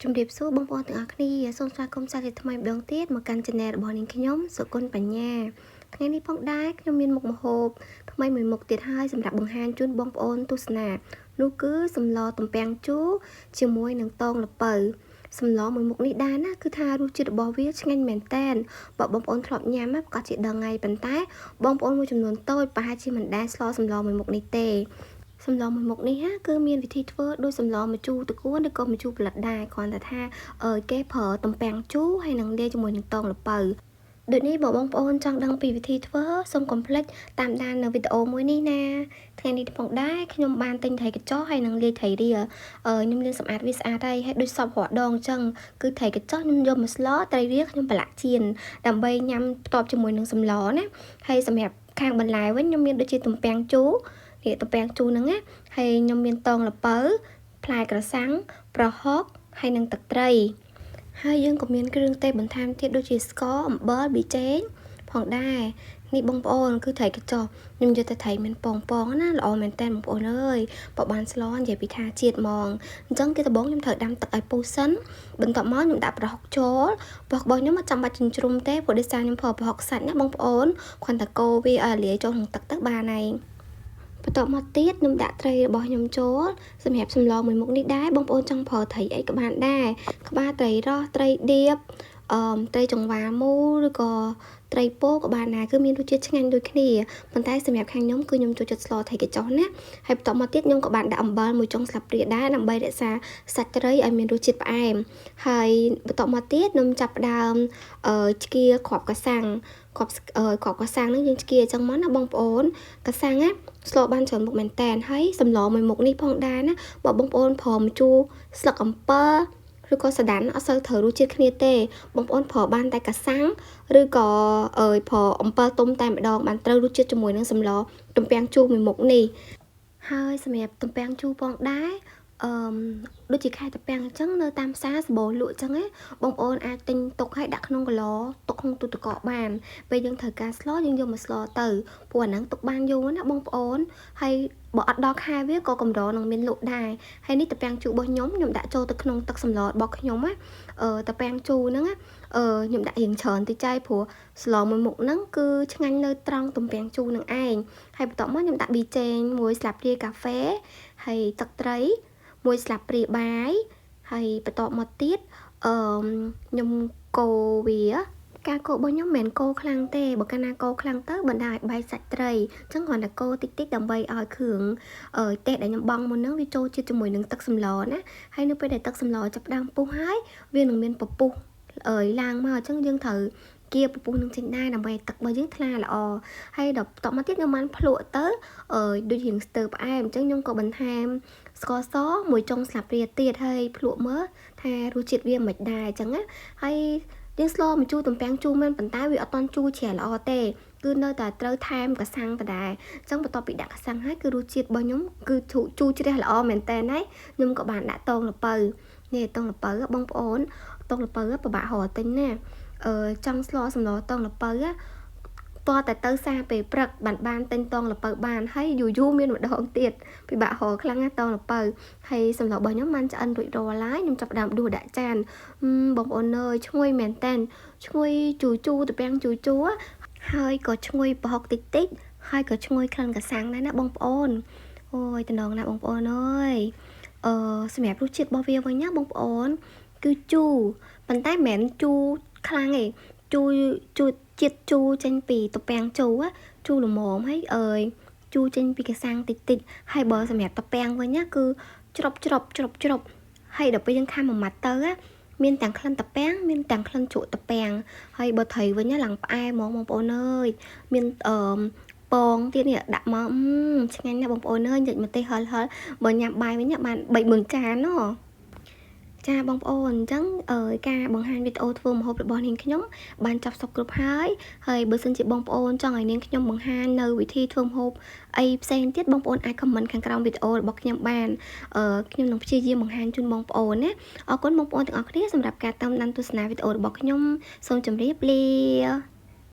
ជំរាបសួរបងប្អូនទាំងអស់គ្នាសូមស្វាគមន៍សាជាថ្មីម្ដងទៀតមកកាន់ Channel របស់នាងខ្ញុំសុគន្ធបញ្ញាថ្ងៃនេះផងដែរខ្ញុំមានមុខម្ហូបថ្មីមួយមុខទៀតហើយសម្រាប់បង្ហាញជូនបងប្អូនទស្សនានោះគឺសម្លទំពាំងជូរជាមួយនឹងតងល្ពៅសម្លមួយមុខនេះដែរណាគឺថារសជាតិរបស់វាឆ្ងាញ់មែនតែនបើបងប្អូនធ្លាប់ញ៉ាំក៏ប្រកាសជាដឹងហើយប៉ុន្តែបងប្អូនមួយចំនួនតូចប្រហែលជាមិនដែលស្លសម្លមួយមុខនេះទេសម្លមួយមុខនេះគឺមានវិធីធ្វើដូចសម្លម្ជូរតកួនឬក៏ម្ជូរផលិតដែរគ្រាន់តែថាគេប្រើទំពាំងជូរហើយនឹងលាយជាមួយនឹងតងល្ពៅដូចនេះបងប្អូនចង់ដឹងពីវិធីធ្វើសូមកុំភ្លេចតាមដាននៅវីដេអូមួយនេះណាថ្ងៃនេះផងដែរខ្ញុំបានទិញត្រីកញ្ចុះហើយនឹងលាយត្រីរៀលខ្ញុំលាងសម្អាតវាស្អាតហើយដូចសពរាល់ដងអញ្ចឹងគឺត្រីកញ្ចុះខ្ញុំយកមកស្លត្រីរៀលខ្ញុំប្រឡាក់ចៀនដើម្បីញ៉ាំផ្ទាប់ជាមួយនឹងសម្លណាហើយសម្រាប់ខាងបន្លែវិញខ្ញុំមានដូចជាទំពាំងជូរនេះទំពាំងជូរហ្នឹងណាហើយខ្ញុំមានតងល្ពៅផ្លែក្រសាំងប្រហុកហើយនឹងទឹកត្រីហើយយើងក៏មានគ្រឿងទេសបន្ថែមទៀតដូចជាស្ករអំបិលប៊ីចេងផងដែរនេះបងប្អូនគឺត្រីកញ្ចុះខ្ញុំយកតែត្រីមានពងណាល្អមែនតើបងប្អូនអើយបើបានស្លនិយាយពីថាជាតិហ្មងអញ្ចឹងគេដំបងខ្ញុំត្រូវដាំទឹកឲ្យពុះសិនបន្ទាប់មកខ្ញុំដាក់ប្រហុកចូលប្រហុករបស់ខ្ញុំមិនចាំបាច់ចិញ្ច្រុំទេព្រោះដោយសារខ្ញុំប្រើប្រហុកសាច់ណាបងប្អូនគ្រាន់តែកូរវាឲ្យលាយចូលក្នុងទឹកទៅបានហើយបន្ទាប់មកទៀតខ្ញុំដាក់ត្រីរបស់ខ្ញុំចូលសម្រាប់សម្លមួយមុខនេះដែរបងប្អូនចង់ប្រើត្រីអីក៏បានដែរក្បាលត្រីរស់ត្រីឌៀបត្រីចង្វាមូលឬក៏ត្រីពោក៏បានដែរគឺមានរសជាតិឆ្ងាញ់ដូចគ្នាប៉ុន្តែសម្រាប់ខាងខ្ញុំគឺខ្ញុំចូលចិត្តស្លត្រីកញ្ចុះណាហើយបន្ទាប់មកទៀតខ្ញុំក៏បានដាក់អំបិលមួយចុងស្លាបព្រាដែរដើម្បីរក្សាសាច់ត្រីឲ្យមានរសជាតិផ្អែមហើយបន្ទាប់មកទៀតខ្ញុំចាប់ផ្ដើមឆ្កៀគ្រាប់កាសាំងគ្រាប់កាសាំងហ្នឹងយើងឆ្កៀអញ្ចឹងមកណាបងប្អូនកាសាំងណាស្លបានច្រើនមុខមែនតែនហើយសម្លមួយមុខនេះផងដែរណាបើបងប្អូនព្រមជូរស្លឹកអំពិលឬក៏សាដានអត់សូវត្រូវរសជាតិគ្នាទេបងប្អូនប្រើបានតែកាសាំងឬក៏ប្រើអំពិលទុំតែម្ដងបានត្រូវរសជាតិជាមួយនឹងសម្លទំពាំងជូរមួយមុខនេះហើយសម្រាប់ទំពាំងជូរផងដែរដូចជាខែទំពាំងអញ្ចឹងនៅតាមផ្សារសបោលក់អញ្ចឹងណាបងប្អូនអាចទិញទុកឲ្យដាក់ក្នុងកឡទុកក្នុងទូទឹកកកបានពេលយើងត្រូវការស្លយើងយកមកស្លទៅព្រោះអាហ្នឹងទុកបានយូរណាបងប្អូនហើយបើអត់ដល់ខែវាក៏កម្រនឹងមានលក់ដែរហើយនេះទំពាំងជូររបស់ខ្ញុំដាក់ចូលទៅក្នុងទឹកសម្លរបស់ខ្ញុំណាទំពាំងជូរហ្នឹងខ្ញុំដាក់រៀងច្រើនតិចចាយព្រោះស្លមួយមុខហ្នឹងគឺឆ្ងាញ់នៅត្រង់ទំពាំងជូរនឹងឯងហើយបន្ទាប់មកខ្ញុំដាក់ប៊ីចេងមួយស្លាបព្រាកាហ្វេហើយទឹកត្រីមួយស្លាបព្រាបាយហើយបន្ទាប់មកទៀតខ្ញុំកូរវាការកូររបស់ខ្ញុំមិនមែនកូរខ្លាំងទេបើកាលណាកូរខ្លាំងទៅបណ្ដាលឲ្យបែកសាច់ត្រីអញ្ចឹងគ្រាន់តែកូរតិចតិចដើម្បីឲ្យគ្រឿងទេសដែលខ្ញុំបង់មុនហ្នឹងវាចូលជាតិជាមួយនឹងទឹកសម្លណាហើយនៅពេលដែលទឹកសម្លចាប់ផ្ដើមពុះហើយវានឹងមានពពុះឡើងមកអញ្ចឹងយើងត្រូវគៀពពុះនឹងចេញដែរដើម្បីទឹករបស់យើងថ្លាល្អហើយដល់បន្ទាប់មកទៀតខ្ញុំបានភ្លក់ទៅដូចរៀងស្ទើរផ្អែមអញ្ចឹងខ្ញុំក៏បន្ថែមស្ករសមួយចុងស្លាបព្រាទៀតហើយភ្លក់មើលថារសជាតិវាមិនដែរអញ្ចឹងណាហើយយើងស្លម្ជូរទំពាំងជូរមែនប៉ុន្តែវាអត់តន់ជូរជ្រះល្អទេគឺនៅតែត្រូវថែមកាសាំងដដែលអញ្ចឹងបន្ទាប់ពីដាក់កាសាំងហើយគឺរសជាតិរបស់ខ្ញុំគឺជូរជ្រះល្អមែនតើហើយខ្ញុំក៏បានដាក់តងល្ពៅនេះតងល្ពៅបងប្អូនតងល្ពៅពិបាករកទិញណាចង់ស្លសម្លតងល្ពៅតតែទៅសារពេលព្រឹកបានទិញតងល្ពៅបានហើយយូរមានម្ដងទៀតពិបាករកខ្លាំងណាស់តងល្ពៅហើយសម្លរបស់ខ្ញុំបានឆ្អិនរួចរាល់ហើយខ្ញុំចាប់ផ្ដើមដួសដាក់ចានបងប្អូនអើយឈ្ងុយមែនតែនឈ្ងុយជូរទំពាំងជូរហើយក៏ឈ្ងុយប្រហុកតិចហើយក៏ឈ្ងុយក្លិនកាសាំងដែរណាបងប្អូនអូយតំណងណាបងប្អូនអើយសម្រាប់រសជាតិរបស់វាវិញណាបងប្អូនគឺជូរប៉ុន្តែមិនមែនជូរខ្លាំងទេជូរជាតិជូរចេញពីទំពាំងជូរជូរល្មមហើយជូរចេញពីកាសាំងតិចហើយបើសម្រាប់ទំពាំងវិញណាគឺច្រប់ហើយដល់ពេលយើងខាំមួយម៉ាត់ទៅមានទាំងក្លិនទំពាំងមានទាំងក្លិនជក់ទំពាំងហើយបើត្រីវិញឡើងផ្អែមហ្មងបងប្អូនអើយមានពងទៀតនេះដាក់មកឆ្ងាញ់ណាស់បងប្អូនអើយនិយាយមកទេហិលបើញ៉ាំបាយវិញបាន 3-4 ចានណ៎ចាបងប្អូនអញ្ចឹងការបង្ហាញវីដេអូធ្វើម្ហូបរបស់នាងខ្ញុំបានចប់សពគ្រប់ហើយបើសិនជាបងប្អូនចង់ឲ្យនាងខ្ញុំបង្ហាញនៅវិធីធ្វើម្ហូបអីផ្សេងទៀតបងប្អូនអាចខមមិនខាងក្រោមវីដេអូរបស់ខ្ញុំបានខ្ញុំនឹងព្យាយាមបង្ហាញជូនបងប្អូនណាអរគុណបងប្អូនទាំងអស់គ្នាសម្រាប់ការតាមដានទស្សនាវីដេអូរបស់ខ្ញុំសូមជម្រាបលា